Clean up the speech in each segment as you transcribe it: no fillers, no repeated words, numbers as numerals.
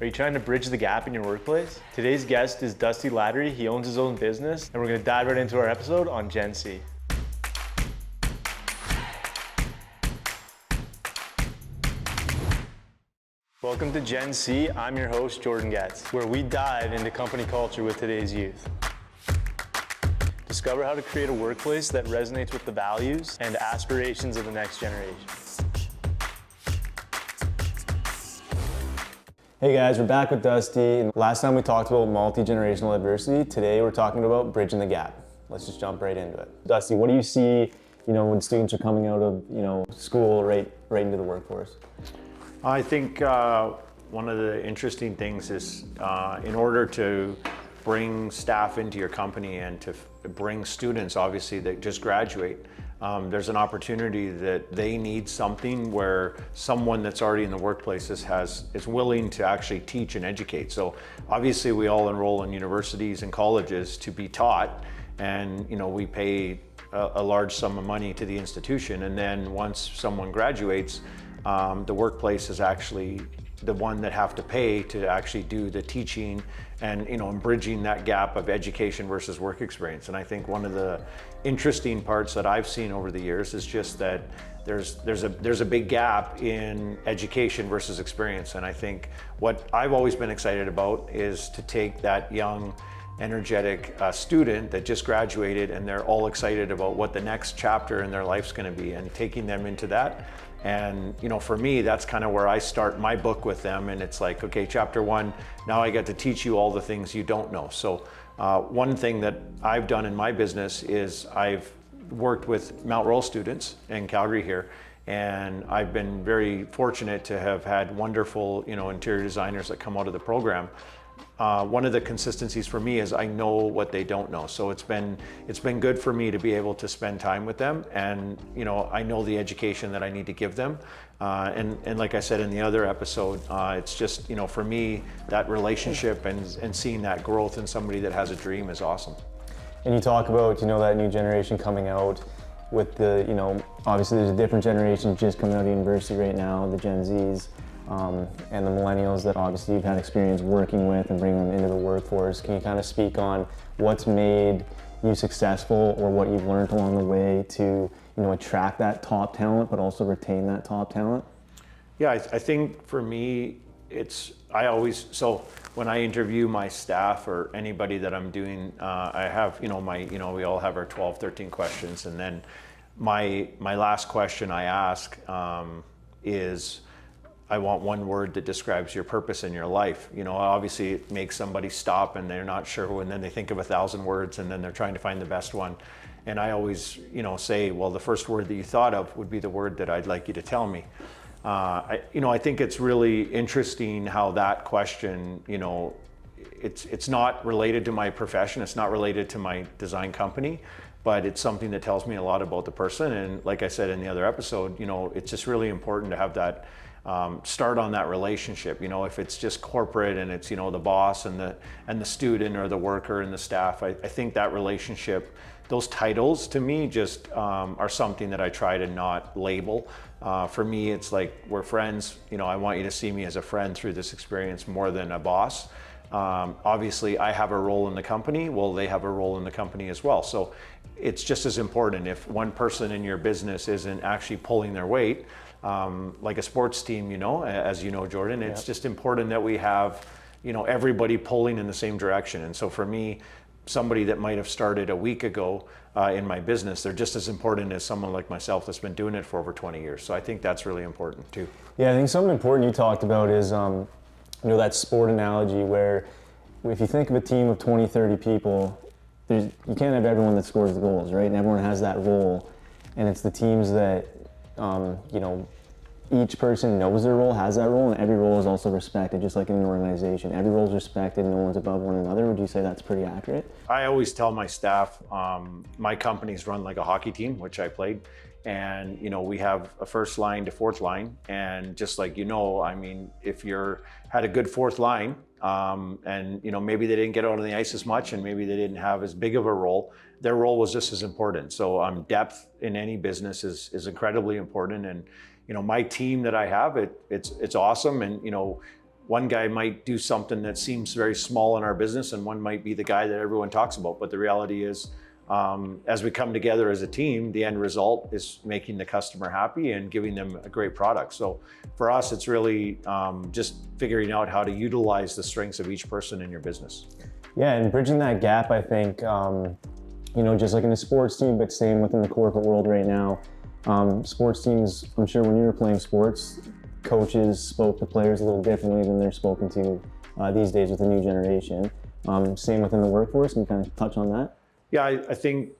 Are you trying to bridge the gap in your workplace? Today's guest is Dusty Lattery. He owns his own business, and we're going to dive right into our episode on Gen Z. Welcome to Gen Z. I'm your host, Jordan Getz, where we dive into company culture with today's youth. Discover how to create a workplace that resonates with the values and aspirations of the next generation. Hey guys, we're back with Dusty. Last time we talked about multi-generational adversity. Today we're talking about bridging the gap. Let's just jump right into it. Dusty, what do you see, when students are coming out of, school right into the workforce? I think one of the interesting things is in order to bring staff into your company and to bring students, obviously, that just graduate, there's an opportunity that they need something where someone that's already in the workplace is willing to actually teach and educate. So obviously we all enroll in universities and colleges to be taught, and we pay a large sum of money to the institution, and then once someone graduates, the workplace is actually the one that have to pay to actually do the teaching and bridging that gap of education versus work experience. And I think one of the interesting parts that I've seen over the years is just that there's a big gap in education versus experience. And I think what I've always been excited about is to take that young, energetic student that just graduated, and they're all excited about what the next chapter in their life's going to be, and taking them into that. And for me, that's kind of where I start my book with them. And it's like, okay, chapter 1, now I get to teach you all the things you don't know. So one thing that I've done in my business is I've worked with Mount Royal students in Calgary here, and I've been very fortunate to have had wonderful interior designers that come out of the program. One of the consistencies for me is I know what they don't know. So it's been good for me to be able to spend time with them, and I know the education that I need to give them. And like I said in the other episode, it's just for me, that relationship and seeing that growth in somebody that has a dream is awesome. And you talk about that new generation coming out with the obviously there's a different generation just coming out of university right now, the Gen Zs. And the millennials that obviously you've had experience working with and bringing them into the workforce. Can you kind of speak on what's made you successful, or what you've learned along the way to attract that top talent but also retain that top talent? Yeah, I think for me so when I interview my staff or anybody that I'm doing, I have we all have our 12, 13 questions, and then my last question I ask is, I want one word that describes your purpose in your life. Obviously it makes somebody stop and they're not sure, and then they think of 1,000 words and then they're trying to find the best one. And I always, say, well, the first word that you thought of would be the word that I'd like you to tell me. I think it's really interesting how that question, it's not related to my profession, it's not related to my design company, but it's something that tells me a lot about the person. And like I said in the other episode, it's just really important to have that start on that relationship. If it's just corporate and it's the boss and the student or the worker and the staff, I think that relationship, those titles to me just are something that I try to not label. For me, it's like, we're friends. I want you to see me as a friend through this experience more than a boss. Obviously I have a role in the company, well, they have a role in the company as well. So it's just as important. If one person in your business isn't actually pulling their weight, like a sports team, as Jordan, it's just important that we have, everybody pulling in the same direction. And so for me, somebody that might have started a week ago in my business, they're just as important as someone like myself that's been doing it for over 20 years. So I think that's really important too. Yeah, I think something important you talked about is, that sport analogy where if you think of a team of 20, 30 people, you can't have everyone that scores the goals, right? And everyone has that role. And it's the teams that, each person knows their role, has that role, and every role is also respected, just like in an organization. Every role is respected, no one's above one another. Would you say that's pretty accurate? I always tell my staff, my company's run like a hockey team, which I played. And, we have a first line to fourth line. And just like, if you're had a good fourth line, and, maybe they didn't get out on the ice as much, and maybe they didn't have as big of a role, their role was just as important. So depth in any business is incredibly important. And, my team that I have, it's awesome. And, one guy might do something that seems very small in our business, and one might be the guy that everyone talks about. But the reality is, as we come together as a team, the end result is making the customer happy and giving them a great product. So for us, it's really just figuring out how to utilize the strengths of each person in your business. Yeah, and bridging that gap, I think, just like in a sports team, but same within the corporate world right now. Sports teams, I'm sure when you were playing sports, coaches spoke to players a little differently than they're spoken to these days with the new generation. Same within the workforce. Can you kind of touch on that? Yeah, I think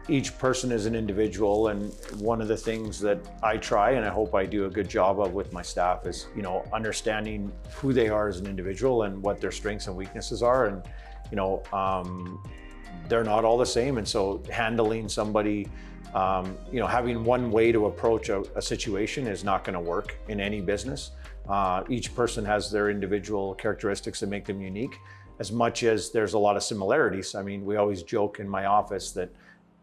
each person is an individual, and one of the things that I try, and I hope I do a good job of with my staff, is understanding who they are as an individual and what their strengths and weaknesses are, and they're not all the same, and so handling somebody, having one way to approach a situation is not going to work in any business. Each person has their individual characteristics that make them unique, as much as there's a lot of similarities. I mean, we always joke in my office that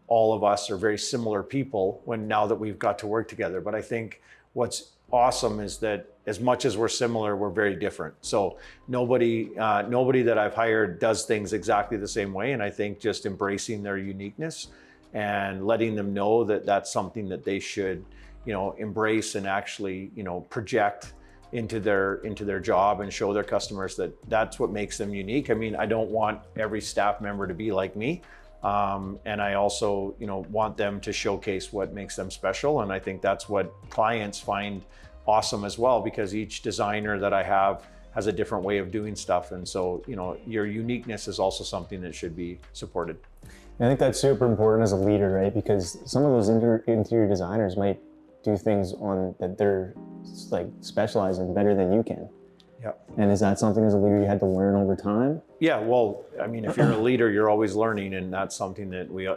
all of us are very similar people now that we've got to work together. But I think what's awesome is that as much as we're similar, we're very different. So nobody that I've hired does things exactly the same way. And I think just embracing their uniqueness and letting them know that that's something that they should, embrace and actually, project into their job and show their customers that that's what makes them unique. I mean, I don't want every staff member to be like me. And I also, want them to showcase what makes them special. And I think that's what clients find awesome as well, because each designer that I have has a different way of doing stuff. And so, your uniqueness is also something that should be supported. I think that's super important as a leader, right? Because some of those interior designers might do things that they're like specializing better than you can. Yeah. And is that something as a leader you had to learn over time? Yeah, well, I mean, if you're a leader, you're always learning, and that's something that we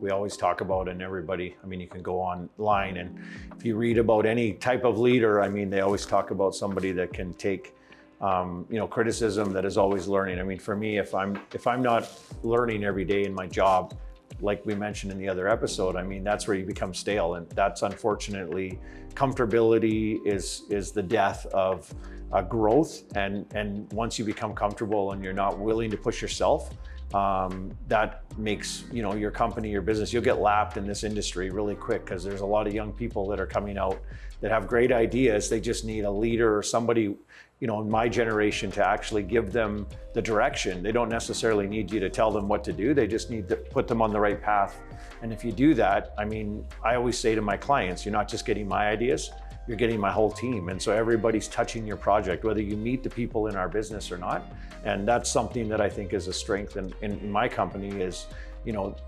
always talk about. And everybody, I mean, you can go online, and if you read about any type of leader, I mean, they always talk about somebody that can take, criticism, that is always learning. I mean, for me, if I'm not learning every day in my job, like we mentioned in the other episode, I mean, that's where you become stale, and that's unfortunately, comfortability is the death of growth. And once you become comfortable and you're not willing to push yourself, that makes your company, your business, you'll get lapped in this industry really quick, because there's a lot of young people that are coming out that have great ideas. They just need a leader or somebody, in my generation, to actually give them the direction. They don't necessarily need you to tell them what to do. They just need to put them on the right path. And if you do that, I mean, I always say to my clients, you're not just getting my ideas, you're getting my whole team. And so everybody's touching your project, whether you meet the people in our business or not. And that's something that I think is a strength in my company is,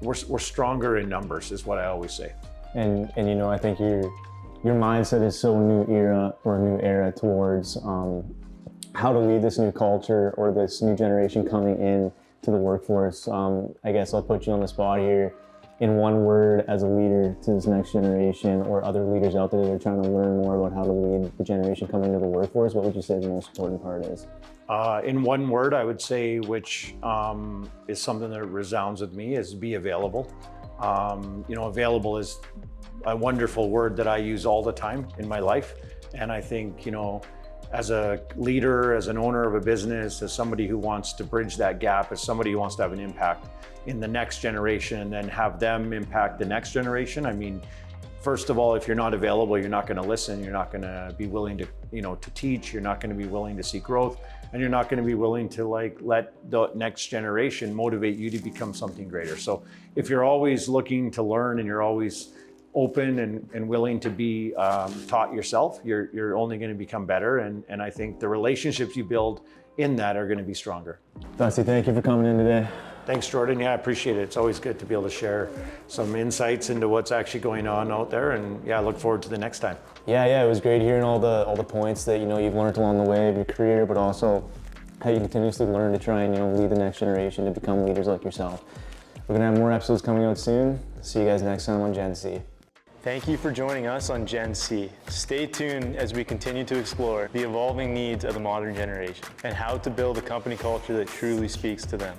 we're stronger in numbers, is what I always say. And I think your mindset is so new era towards how to lead this new culture or this new generation coming in to the workforce. I guess I'll put you on the spot here. In one word, as a leader to this next generation, or other leaders out there that are trying to learn more about how to lead the generation coming into the workforce, what would you say the most important part is? In one word, I would say, which is something that resounds with me, is be available. Available is a wonderful word that I use all the time in my life. And I think, as a leader, as an owner of a business, as somebody who wants to bridge that gap, as somebody who wants to have an impact in the next generation and then have them impact the next generation. I mean, first of all, if you're not available, you're not going to listen. You're not going to be willing to, to teach. You're not going to be willing to see growth, and you're not going to be willing to let the next generation motivate you to become something greater. So if you're always looking to learn and you're always open and willing to be taught yourself, you're only going to become better. And I think the relationships you build in that are going to be stronger. Dusty, thank you for coming in today. Thanks, Jordan. Yeah, I appreciate it. It's always good to be able to share some insights into what's actually going on out there. And yeah, I look forward to the next time. Yeah, it was great hearing all the points that you've learned along the way of your career, but also how you continuously learn to try and lead the next generation to become leaders like yourself. We're gonna have more episodes coming out soon. See you guys next time on Gen C. Thank you for joining us on Gen C. Stay tuned as we continue to explore the evolving needs of the modern generation and how to build a company culture that truly speaks to them.